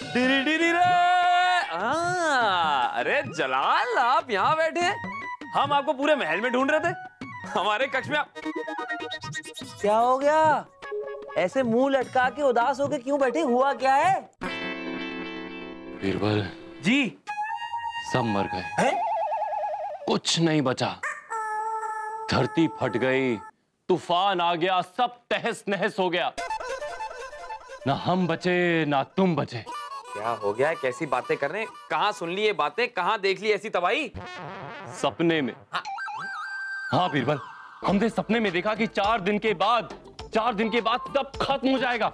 Dearie dearie रे। अरे जलाल, आप यहाँ बैठे हैं? हम आपको पूरे महल में ढूंढ रहे थे, हमारे कक्ष में। क्या हो गया? ऐसे मुंह लटका के उदास होके क्यों बैठे? हुआ क्या है? बीरबल जी। सब मर गए हैं? कुछ नहीं बचा। धरती फट गई, तूफान आ गया, सब तहस नहस हो गया। ना हम बचे ना तुम बचे। क्या हो गया? कैसी बातें कर रहे हैं? कहाँ सुन ली ये बातें? कहाँ देख ली ऐसी तबाही? सपने में। हाँ बीरबल, हमने सपने में देखा कि 4 दिन के बाद सब खत्म हो जाएगा।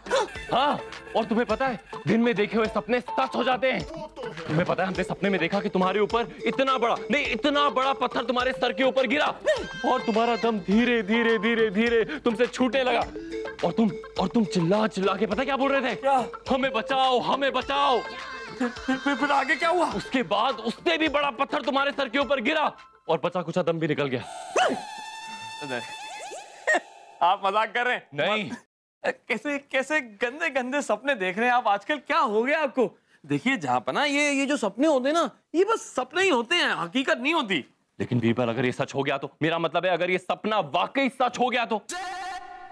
हाँ, और तुम्हें पता है, दिन में देखे हुए सपने सच हो जाते हैं। तुम्हें पता है, हमने सपने में देखा कि तुम्हारे ऊपर इतना बड़ा पत्थर तुम्हारे सर के ऊपर गिरा और तुम्हारा दम धीरे धीरे धीरे धीरे तुमसे छूटने लगा। और तुम चिल्ला चिल्ला के पता क्या बोल रहे थे? क्या? हमें बचाओ, हमें बचाओ। फिर आगे क्या हुआ? उसके बाद उससे भी बड़ा पत्थर तुम्हारे सर के ऊपर गिरा और बचा कुचा दम भी निकल गया। आप मजाक कर रहे हैं? नहीं। कैसे कैसे गंदे गंदे सपने देख रहे हैं आप आजकल? क्या हो गया आपको? देखिए जहाँपना, ये जो सपने होते हैं ना, ये बस सपने ही होते हैं, हकीकत नहीं होती। लेकिन बीरबल, अगर ये सच हो गया तो, मेरा मतलब है अगर ये सपना वाकई सच हो गया तो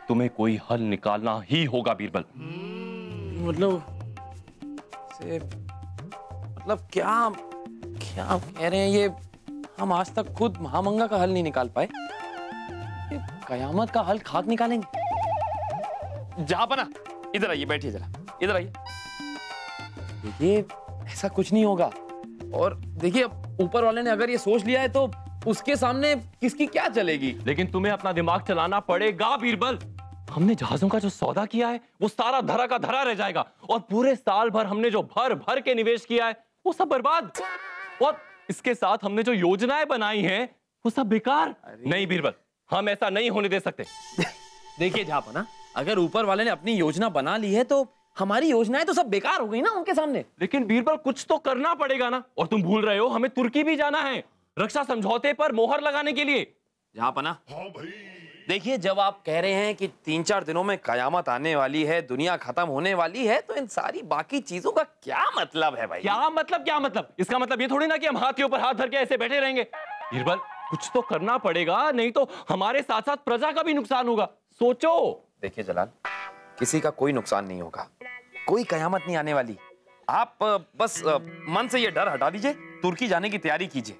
तुम्हें कोई हल निकालना ही होगा बीरबल। मतलब क्या क्या कह रहे हैं ये? हम आज तक खुद महामंगा का हल नहीं निकाल पाए, ये कयामत का हल खाक निकालेंगे? जहाँपना, इधर आइए, बैठिए जरा, इधर आइए। देखिए ऐसा कुछ नहीं होगा। और देखिए ऊपर वाले ने अगर ये सोच लिया है तो उसके सामने किसकी क्या चलेगी? लेकिन तुम्हें अपना दिमाग चलाना पड़ेगा बीरबल। हमने जहाजों का जो सौदा किया है वो सारा धरा का धरा रह जाएगा, और पूरे साल भर हमने जो भर भर के निवेश किया है वो सब बर्बाद। और इसके साथ हमने जो योजनाएं बनाई हैं वो सब बेकार। नहीं बीरबल, हम ऐसा नहीं होने दे सकते। देखिए जहाँपना, अगर ऊपर वाले ने अपनी योजना बना ली है तो हमारी योजनाएं तो सब बेकार हो गई ना उनके सामने। लेकिन बीरबल, कुछ तो करना पड़ेगा ना। और तुम भूल रहे हो, हमें तुर्की भी जाना है रक्षा समझौते पर मोहर लगाने के लिए। जहाँपना, हाँ भाई। देखिए जब आप कह रहे हैं कि 3-4 दिनों में कयामत आने वाली है, दुनिया खत्म होने वाली है, तो इन सारी बाकी चीजों का क्या मतलब है भाई? क्या मतलब? इसका मतलब ये थोड़ी ना कि हम हाथ के ऊपर हाथ धर के ऐसे बैठे रहेंगे। बीरबल, कुछ तो करना पड़ेगा, नहीं तो हमारे साथ साथ प्रजा का भी नुकसान होगा। सोचो। देखिए जलाल, किसी का कोई नुकसान नहीं होगा, कोई कयामत नहीं आने वाली। आप बस मन से ये डर हटा दीजिए, तुर्की जाने की तैयारी कीजिए।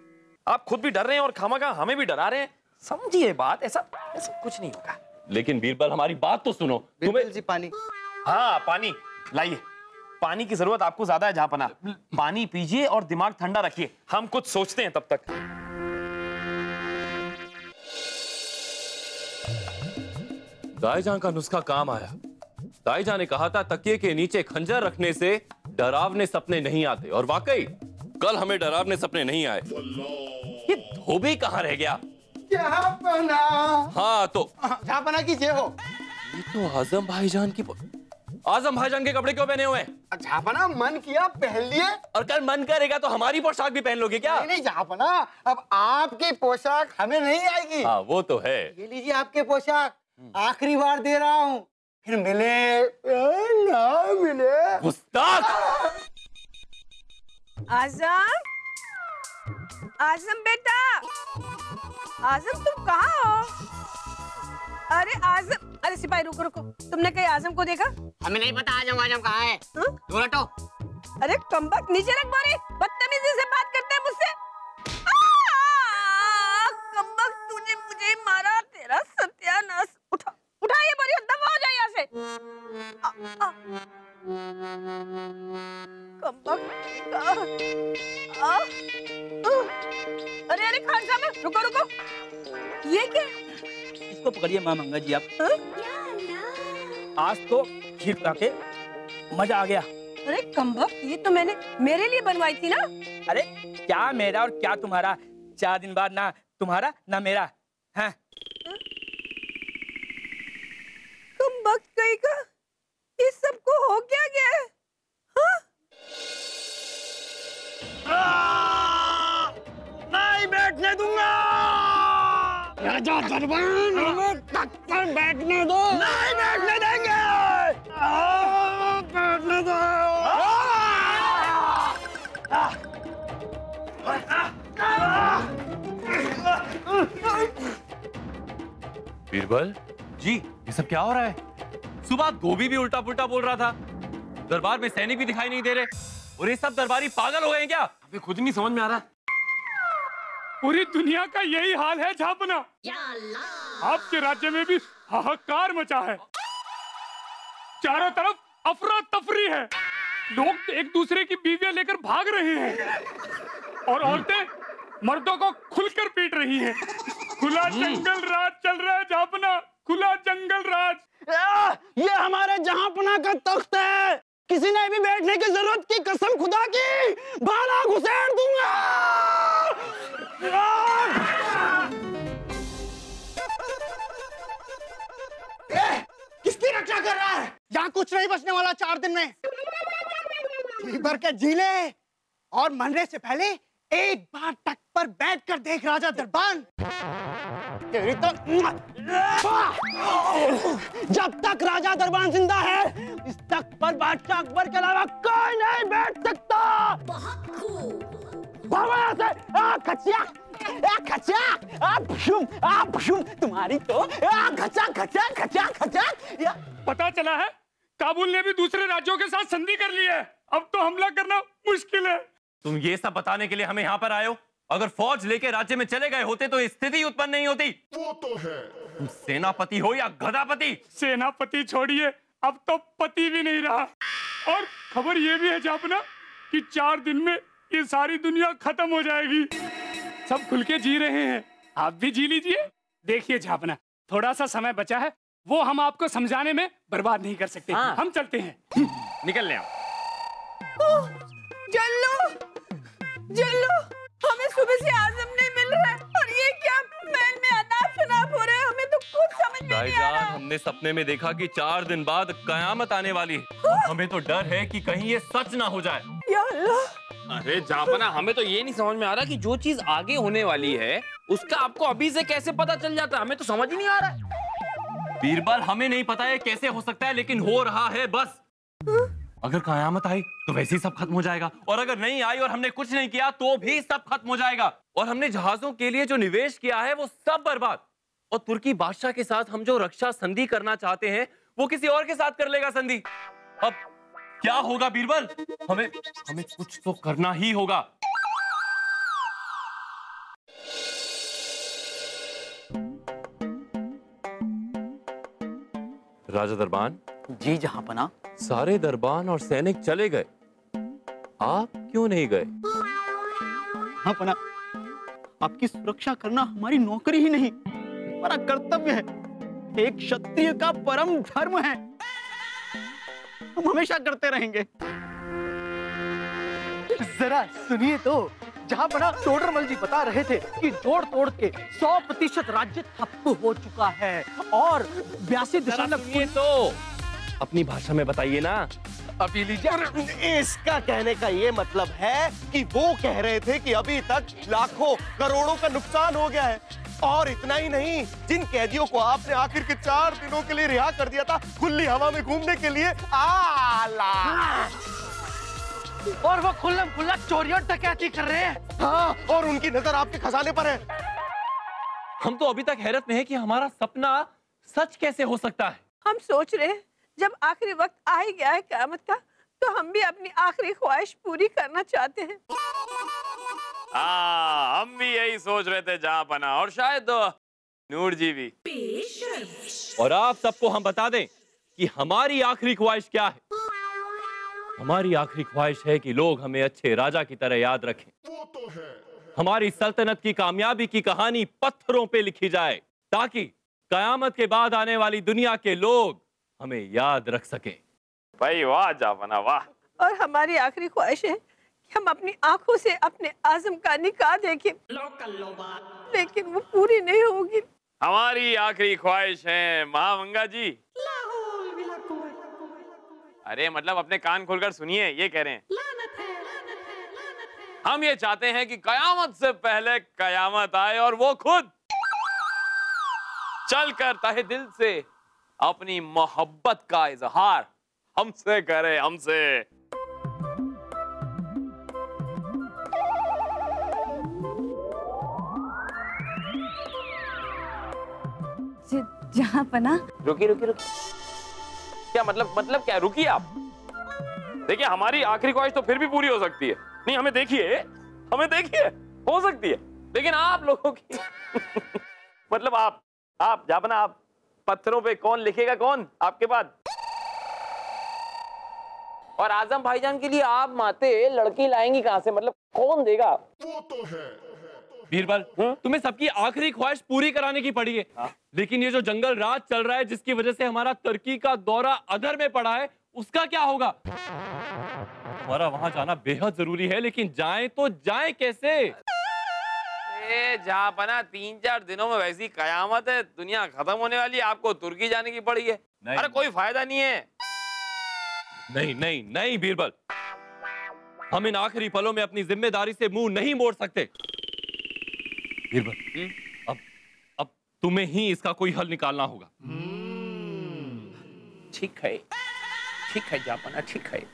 आप खुद भी डर रहे हैं और खामखा हमें भी डरा रहे हैं। समझिए बात, ऐसा कुछ नहीं होगा। लेकिन बीरबल, हमारी बात तो सुनो। तुम्हें जी पानी। हाँ पानी लाइए। पानी की जरूरत आपको ज्यादा है जहाँपना। पानी पीजिए और दिमाग ठंडा रखिए, हम कुछ सोचते हैं तब तक। दाईजान का नुस्खा काम आया। दाईजान ने कहा था तकिए के नीचे खंजर रखने से डरावने सपने नहीं आते, और वाकई कल हमें डरावने सपने नहीं आए। ये धोबी कहाँ रह गया? जहाँपना। हाँ तो जहाँपना की जय हो। ये तो आजम भाईजान के कपड़े क्यों पहने हुए हैं? जहाँपना मन किया पहन लिए। और कल मन करेगा तो हमारी पोशाक भी पहन लोगे क्या? नहीं जहाँपना, अब आपकी पोशाक हमें नहीं आएगी। हाँ वो तो है। ये लीजिए आपके पोशाक, आखिरी बार दे रहा हूँ, फिर मिले ना मिले। गुस्ताख! आजम बेटा, आजम तुम कहाँ हो? अरे आजम, अरे सिपाही रुको, तुमने कहीं आजम को देखा? हमें नहीं पता आजम कहाँ है। तुम हटो। अरे कमबख्त, नीचे रख बोरी, बदतमीजी से बात करते हैं मुझसे। कमबख्त, तूने मुझे मारा, तेरा सत्यानाश। उठा ये बोरी, दफा हो जाए यहाँ से। अरे खान साहब, रुको। ये क्या? इसको पकड़िए माँ मंगा जी आप। आज तो खीर खा के मजा आ गया। अरे कमबख्त, ये तो मैंने मेरे लिए बनवाई थी ना। अरे क्या मेरा और क्या तुम्हारा? 4 दिन बाद ना तुम्हारा ना मेरा। हाँ। कमबख्त कहीं का, इस सबको हो क्या गया है? नहीं बैठने दूंगा। राजा दरबान, हमें तक पर बैठने दो। नहीं बैठने देंगे। बैठने दो। बीरबल जी, ये सब क्या हो रहा है? सुबह गोभी भी उल्टा पुल्टा बोल रहा था, दरबार में सैनिक भी दिखाई नहीं दे रहे, और ये सब दरबारी पागल हो गए हैं क्या? अभी खुद नहीं समझ में आ रहा है। पूरी दुनिया का यही हाल है झापना। आपके राज्य में भी हाहाकार मचा है, चारों तरफ अफरा तफरी है, लोग एक दूसरे की बीवियां लेकर भाग रहे हैं और औरतें मर्दों को खुलकर पीट रही हैं। खुला जंगल राज चल रहा है झापना, खुला जंगल राज। ये हमारे जहांपना का तख्त है, किसी ने भी बैठने की जरूरत की कसम खुदा की भाला घुसेड़ दूंगा। किसकी रक्षा कर रहा है? यहाँ कुछ नहीं बचने वाला 4 दिन में। जी भर के झीले और मरने से पहले एक बार तक पर बैठकर देख राजा दरबान। तेरी तो जब तक राजा दरबान जिंदा है, इस तख्त पर बादशाह अकबर के अलावा कोई नहीं बैठ सकता। खचिया तुम्हारी तो खचा खचा खचा खचा। पता चला है काबुल ने भी दूसरे राज्यों के साथ संधि कर ली है, अब तो हमला करना मुश्किल है। तुम ये सब बताने के लिए हमें यहाँ पर आए हो? अगर फौज लेके राज्य में चले गए होते तो स्थिति उत्पन्न नहीं होती। वो तो है। तुम सेनापति हो या गधापति? सेनापति छोड़िए, अब तो पति भी नहीं रहा। और खबर ये भी है झापना कि 4 दिन में ये सारी दुनिया खत्म हो जाएगी। सब खुल के जी रहे हैं, आप भी जी लीजिए। देखिए झापना, थोड़ा सा समय बचा है, वो हम आपको समझाने में बर्बाद नहीं कर सकते। हाँ। हम चलते हैं। निकल ले। जल्लू, जल्लू, हमें सुबह से आजम नहीं मिल रहा है और ये क्या महल में अनाप शनाप हो रहे हैं, हमें तो कुछ समझ में नहीं आ रहा। हमने सपने में देखा कि 4 दिन बाद कयामत आने वाली है। हमें तो डर है कि कहीं ये सच ना हो जाए। या अल्लाह, अरे जापना, हमें तो ये नहीं समझ में आ रहा कि जो चीज आगे होने वाली है उसका आपको अभी से कैसे पता चल जाता है, हमें तो समझ ही नहीं आ रहा है। बीरबल, हमें नहीं पता है कैसे हो सकता है, लेकिन हो रहा है बस। अगर कयामत आई तो वैसे ही सब खत्म हो जाएगा, और अगर नहीं आई और हमने कुछ नहीं किया तो भी सब खत्म हो जाएगा, और हमने जहाजों के लिए जो निवेश किया है वो सब बर्बाद। और तुर्की बादशाह के साथ हम जो रक्षा संधि करना चाहते हैं वो किसी और के साथ कर लेगा संधि। अब क्या होगा बीरबल? हमें कुछ तो करना ही होगा। राजा दरबान जी जहांपना। सारे दरबान और सैनिक चले गए, आप क्यों नहीं गए? जहांपना, आपकी सुरक्षा करना हमारी नौकरी ही नहीं, हमारा कर्तव्य है। एक क्षत्रिय का परम धर्म है, हम हमेशा करते रहेंगे। जरा सुनिए तो, जहांपना टोडरमल जी बता रहे थे कि जोड़ तोड़ के 100% राज्य ठप्प हो चुका है और 82 तो अपनी भाषा में बताइए ना। अभी लीजिए। इसका कहने का ये मतलब है कि वो कह रहे थे कि अभी तक लाखों करोड़ों का नुकसान हो गया है, और इतना ही नहीं, जिन कैदियों को आपने आखिर के 4 दिनों के लिए रिहा कर दिया था खुली हवा में घूमने के लिए, आला, और वो खुल्लम खुल्ला चोरी और डकैती कर रहे हैं। हाँ, और उनकी नजर आपके खजाने पर है। हम तो अभी तक हैरत में है कि हमारा सपना सच कैसे हो सकता है। हम सोच रहे हैं जब आखिरी वक्त आ ही गया है क़यामत का, तो हम भी अपनी आखिरी ख्वाहिश पूरी करना चाहते हैं। हाँ, हम भी यही सोच रहे थे जहांपना, और शायद नूर जी भी। और आप सबको हम बता दें कि हमारी आखिरी ख्वाहिश क्या है। हमारी आखिरी ख्वाहिश है कि लोग हमें अच्छे राजा की तरह याद रखें। हमारी सल्तनत की कामयाबी की कहानी पत्थरों पे लिखी जाए, ताकि कयामत के बाद आने वाली दुनिया के लोग हमें याद रख सकें। भाई वाह जहांपना, वाह। और हमारी आखिरी ख्वाहिश है कि हम अपनी आंखों से अपने आज़म का निकाह देखें, लेकिन वो पूरी नहीं होगी। हमारी आखिरी ख्वाहिश है महामंगा जी। अरे मतलब अपने कान खोलकर सुनिए, ये कह रहे हैं हम ये चाहते हैं कि कयामत से पहले कयामत आए और वो खुद चलकर तहे दिल से अपनी मोहब्बत का इजहार हमसे करे, हमसे। जहाँ पना। रुकी रुकी रुकी, क्या मतलब क्या रुकी आप? देखिए हमारी आखिरी ख्वाहिश तो फिर भी पूरी हो सकती है। नहीं हमें देखिए हो सकती है, लेकिन आप लोगों की मतलब आप जापना, आप पत्थरों पे कौन लिखेगा, कौन आपके बाद? और आजम भाईजान के लिए आप माते लड़की लाएंगी कहां से, मतलब कौन देगा? वो तो है बीरबल, तुम्हें सबकी आखिरी ख्वाहिश पूरी कराने की पड़ी है। लेकिन ये जो जंगल राज चल रहा है, जिसकी वजह से हमारा तुर्की का दौरा अधर में पड़ा है, उसका क्या होगा? हमारा वहां जाना बेहद जरूरी है, लेकिन जाएं तो जाएं कैसे? जहाँ पना 3-4 दिनों में वैसी कयामत है, दुनिया खत्म होने वाली है, आपको तुर्की जाने की पड़ी है। अरे कोई फायदा नहीं है। नहीं नहीं नहीं बीरबल, हम इन आखिरी पलों में अपनी जिम्मेदारी से मुंह नहीं मोड़ सकते। बीरबल, अब तुम्हें ही इसका कोई हल निकालना होगा। ठीक है जापना, ठीक है।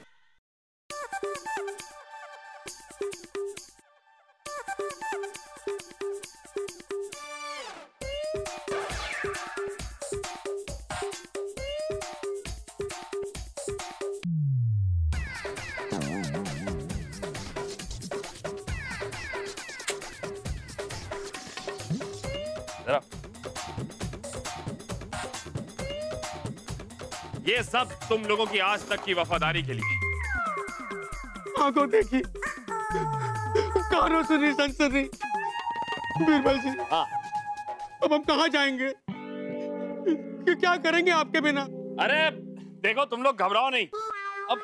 ये सब तुम लोगों की आज तक की वफादारी के लिए। आंखों देखी, कानों सुनी, सनसनी। बीरबल जी, अब हम कहाँ जाएंगे? क्या करेंगे आपके बिना? अरे देखो, तुम लोग घबराओ नहीं, अब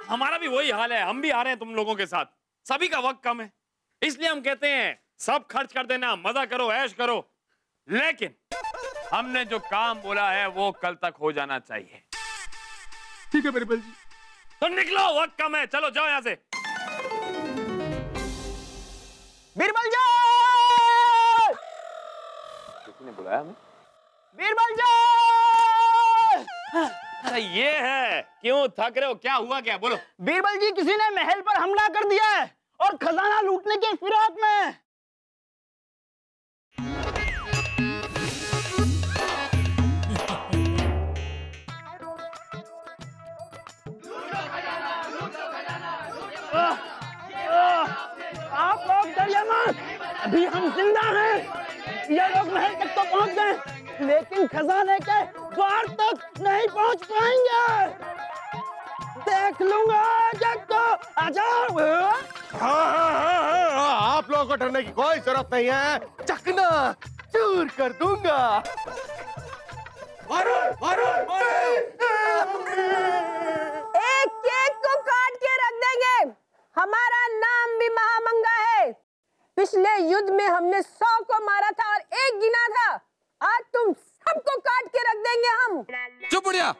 हमारा भी वही हाल है, हम भी आ रहे हैं तुम लोगों के साथ। सभी का वक्त कम है, इसलिए हम कहते हैं सब खर्च कर देना, मजा करो, ऐश करो, लेकिन हमने जो काम बोला है वो कल तक हो जाना चाहिए। ठीक है बीरबल जी। तो निकलो, वक्त कम है, चलो जाओ यहाँ से। बीरबल जी! किसी ने बुलाया हमें? बीरबल जी! अरे ये है, क्यों थक रहे हो, क्या हुआ, क्या बोलो? बीरबल जी, किसी ने महल पर हमला कर दिया है और खजाना लूटने के फिराक में। आप लोग डरिए मत, अभी हम जिंदा हैं। ये लोग महल तक तो पहुंच गए, लेकिन खजाने के द्वार तक नहीं पहुंच पाएंगे। देख लूंगा जग को। आ जाओ। हाँ, आप लोगों को डरने की कोई जरूरत नहीं है, चकना चूर कर दूंगा। मारो, मारो, मारो। एक केक को काट के रख देंगे। हमारा नाम भी महामंगा है। पिछले युद्ध में हमने 100 को मारा था और 1 गिना था। आज तुम सबको काट के रख देंगे हम। चुप बुढ़िया।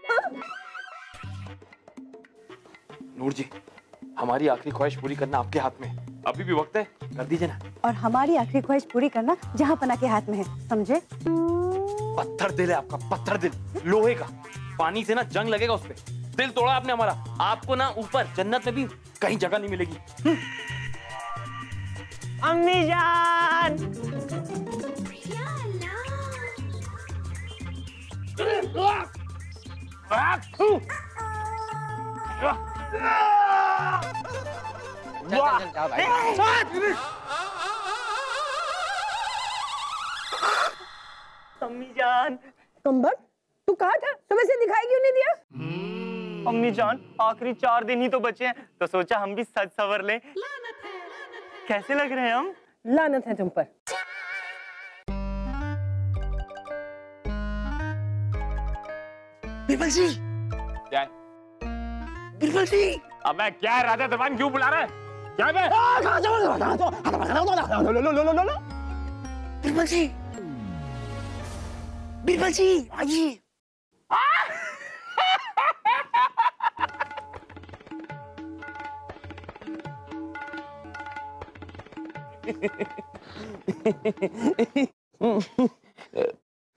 नूर जी, हमारी आखिरी ख्वाहिश पूरी करना आपके हाथ में है, अभी भी वक्त है, कर दीजिए ना। और हमारी आखिरी ख्वाहिश पूरी करना जहाँ पना के हाथ में है, समझे? पत्थर दिल है आपका, पत्थर दिल, लोहे का। पानी से ना जंग लगेगा उस पे। दिल तोड़ा आपने हमारा, आपको ना ऊपर जन्नत में भी कहीं जगह नहीं मिलेगी। अम्मी जान, अम्मी जान। कम्बक, तू कहाँ था? सुबह से दिखाई क्यों नहीं दिया? अम्मी जान, आखिरी 4 दिन ही तो बचे हैं, तो सोचा हम भी सज सवर लें। कैसे लग रहे हैं हम? लानत है तुम पर। बीरबल जी, क्या है? बीरबल जी। अबे क्या है, राजा दरबान क्यों बुला रहा है? क्या है? बीरबल जी, बीरबल जी, आइए।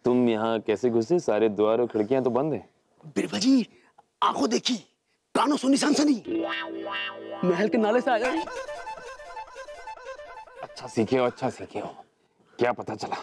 तुम यहाँ कैसे घुसे? सारे द्वार और खिड़कियां तो बंद हैं। बीरबल जी, आंखों देखी, कानों सुनी, सनसनी, महल के नाले से आया। अच्छा सीखे हो, अच्छा सीखे हो। क्या पता चला?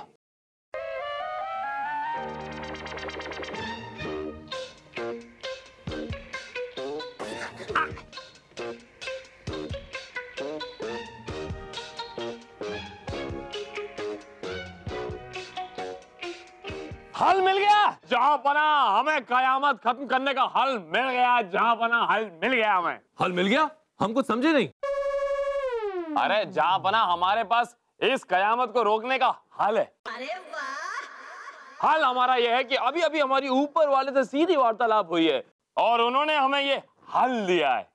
हल मिल गया जहां पना, हमें कयामत खत्म करने का हल मिल गया। जहां पना हल मिल गया हमें। हल मिल गया? हम कुछ समझे नहीं। अरे जहां पना हमारे पास इस कयामत को रोकने का हल है। अरे वाह! हल हमारा यह है कि अभी अभी हमारी ऊपर वाले से सीधी वार्तालाप हुई है और उन्होंने हमें ये हल दिया है।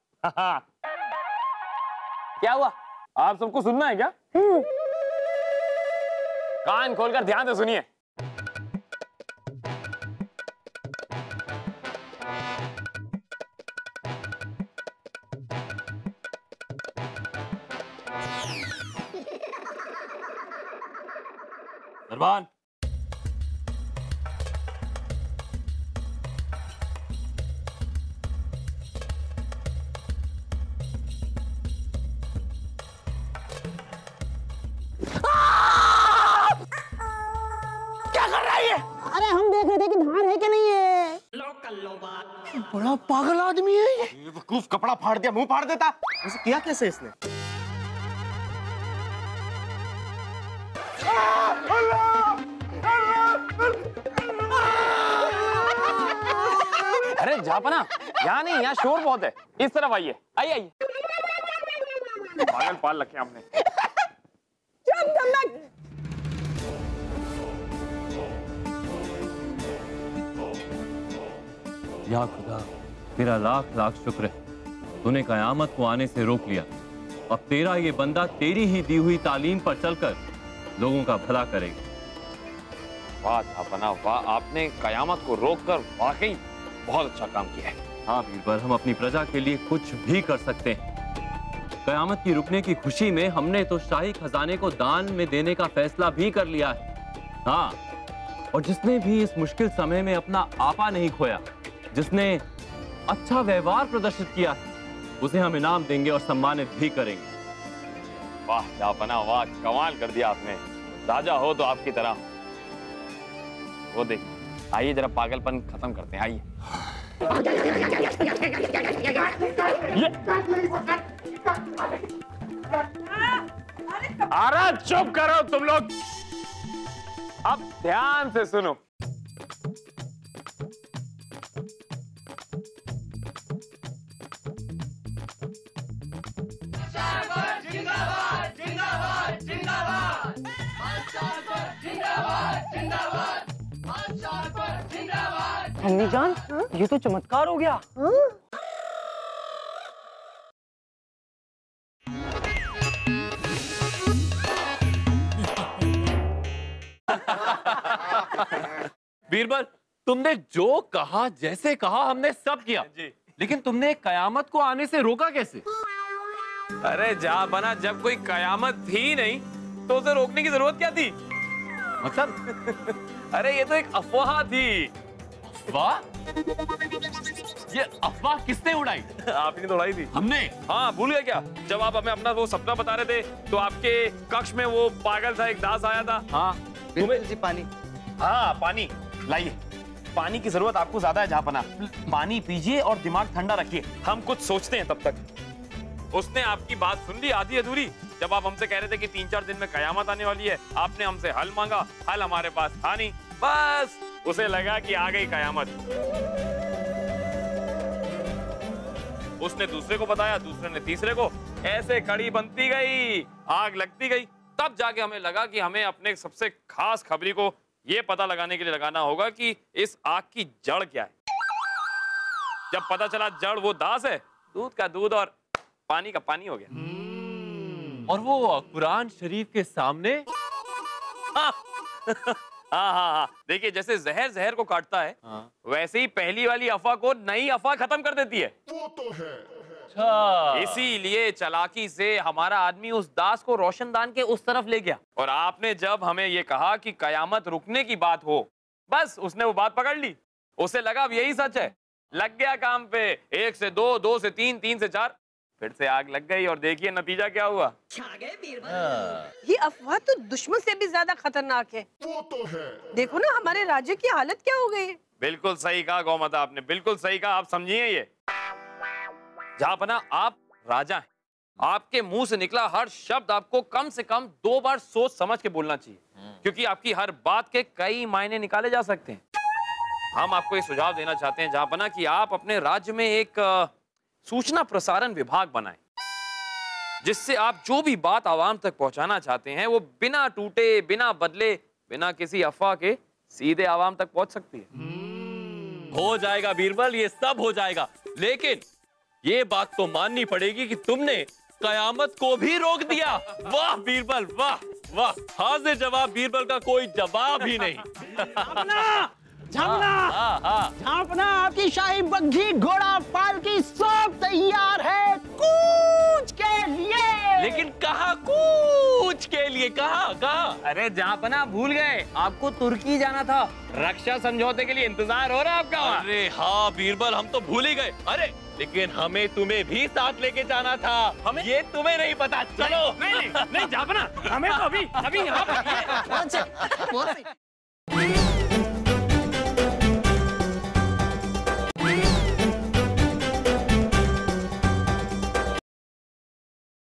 क्या हुआ? आप सबको सुनना है क्या? कान खोलकर ध्यान से सुनिए। नरवान, क्या कर रहा है ये? अरे हम देख रहे थे कि धार है कि नहीं है। बड़ा पागल आदमी है ये। बेवकूफ, कपड़ा फाड़ दिया, मुंह फाड़ देता। ऐसे किया कैसे इसने? अरे जापना, यहाँ नहीं, यहाँ शोर बहुत है। इस तरफ आइए, आइए आइए। पागल पाल रखे हमने। चुप धमक! या खुदा, तेरा लाख लाख शुक्र है, तूने कयामत को आने से रोक लिया। अब तेरा ये बंदा तेरी ही दी हुई तालीम पर चलकर लोगों का भला करेगा। वाह जापना वाह, आपने कयामत को रोककर वाकई बहुत अच्छा काम किया है। हाँ बीरबल, हम अपनी प्रजा के लिए कुछ भी कर सकते हैं। कयामत की रुकने की खुशी में हमने तो शाही खजाने को दान में देने का फैसला भी कर लिया है। हाँ, और जिसने भी इस मुश्किल समय में अपना आपा नहीं खोया, जिसने अच्छा व्यवहार प्रदर्शित किया, उसे हम इनाम देंगे और सम्मानित भी करेंगे। वाह जापना वाह, कमाल कर दिया आपने। राजा हो तो आपकी तरह। वो देख, आइए जरा पागलपन खत्म करते हैं, आइए। अरे चुप करो तुम लोग, अब ध्यान से सुनो। अम्मी जान, ये तो चमत्कार हो गया। बीरबल, तुमने जो कहा, जैसे कहा, हमने सब किया। लेकिन तुमने कयामत को आने से रोका कैसे? अरे जा बना, जब कोई कयामत थी नहीं तो उसे रोकने की जरूरत क्या थी? मतलब अरे ये तो एक अफवाह थी। अफवाह? ये अफवाह किसने उड़ाई? आप ही ने उड़ाई थी। हमने? हाँ, भूल गए क्या? जब आप हमें अपना वो सपना बता रहे थे तो आपके कक्ष में वो पागल सा एक दास आया था। हाँ, तुम्हें जी पानी। हाँ पानी लाइए। पानी की जरूरत आपको ज्यादा है जहापना। पानी पीजिए और दिमाग ठंडा रखिए, हम कुछ सोचते हैं तब तक। उसने आपकी बात सुन ली आधी अधूरी। जब आप हमसे कह रहे थे कि 3-4 दिन में कयामत आने वाली है, आपने हमसे हल मांगा। हल हमारे पास था नहीं, बस उसे लगा कि आ गई कयामत। उसने दूसरे को बताया, दूसरे ने तीसरे को, ऐसे कड़ी बनती गई, आग लगती गई। तब जाके हमें लगा कि हमें अपने सबसे खास खबरी को ये पता लगाने के लिए लगाना होगा कि इस आग की जड़ क्या है। जब पता चला जड़ वो दास है, दूध का दूध और पानी का पानी हो गया। और वो कुरान शरीफ के सामने? हाँ हाँ, देखिए जैसे जहर जहर को काटता है, वैसे ही पहली वाली अफवाह को नई अफवाह खत्म कर देती है। वो तो है। अच्छा, इसीलिए चालाकी से हमारा आदमी उस दास को रोशनदान के उस तरफ ले गया। और आपने जब हमें ये कहा कि कयामत रुकने की बात हो, बस उसने वो बात पकड़ ली। उसे लगा अब यही सच है, लग गया काम पे। 1 से 2, 2 से 3, 3 से 4, फिर से आग लग गई। और देखिए नतीजा क्या हुआ। ये अफवाह तो दुश्मन से भी ज्यादा खतरनाक है। वो तो है। देखो ना हमारे राज्य की हालत क्या हो गई है। बिल्कुल सही कहा गौमाता आपने, बिल्कुल सही कहा। आप समझिए ये। जहांपना आप राजा हैं, आपके मुंह से निकला हर शब्द आपको कम से कम 2 बार सोच समझ के बोलना चाहिए, क्योंकि आपकी हर बात के कई मायने निकाले जा सकते हैं। हम आपको ये सुझाव देना चाहते हैं जहांपना कि आप अपने राज्य में एक सूचना प्रसारण विभाग बनाएं, जिससे आप जो भी बात आवाम तक पहुंचाना चाहते हैं वो बिना टूटे, बिना बदले, बिना किसी अफवाह के सीधे आवाम तक पहुंच सकती है। हो जाएगा बीरबल, ये सब हो जाएगा, लेकिन ये बात तो माननी पड़ेगी कि तुमने कयामत को भी रोक दिया। वाह बीरबल, वाह वाह, हाजिर जवाब बीरबल का कोई जवाब ही नहीं। झांपना, आपकी शाही बग्घी, घोड़ा, पालकी सब तैयार है कूच के लिए। लेकिन कहाँ कूच के लिए? कहाँ? अरे जहांपना भूल गए, आपको तुर्की जाना था, रक्षा समझौते के लिए इंतजार हो रहा है आपका। अरे हाँ बीरबल, हम तो भूल ही गए। अरे लेकिन हमें तुम्हें भी साथ लेके जाना था, हमें ये तुम्हें नहीं पता। चलो। नहीं जहांपना, हमें तो अभी यहाँ